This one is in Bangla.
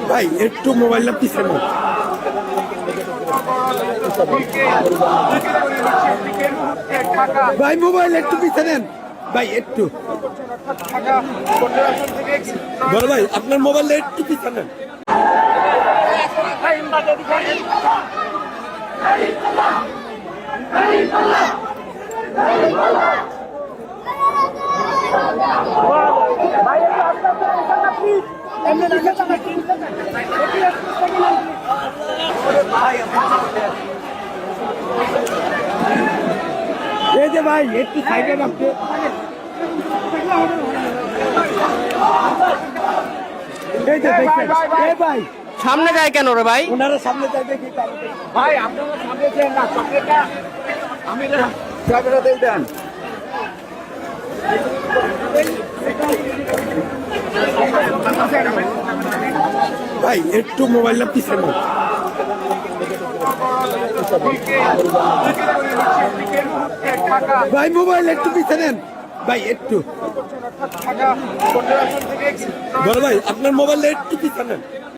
ভাই একটু মোবাইলটা পিছনে ভাই, মোবাইল একটু পিছনে নেন ভাই, একটু বড় ভাই আপনার মোবাইলটা একটু পিছনে নেন। এই যে ভাই একটু সাইডে রাখতে ভাই, সামনে যায় কেন রে ভাই? ওনারা সামনে যায় দেখি ভাই আপনারা সামনে যেন না, চকলেটটা আমি চাবিটা দিয়ে দেন। ভাই একটু মোবাইলটা পিছনে নেন। ভাই মোবাইল একটু পিছনে নেন ভাই, একটু বড় ভাই আপনার মোবাইলটা একটু পিছনে নেন।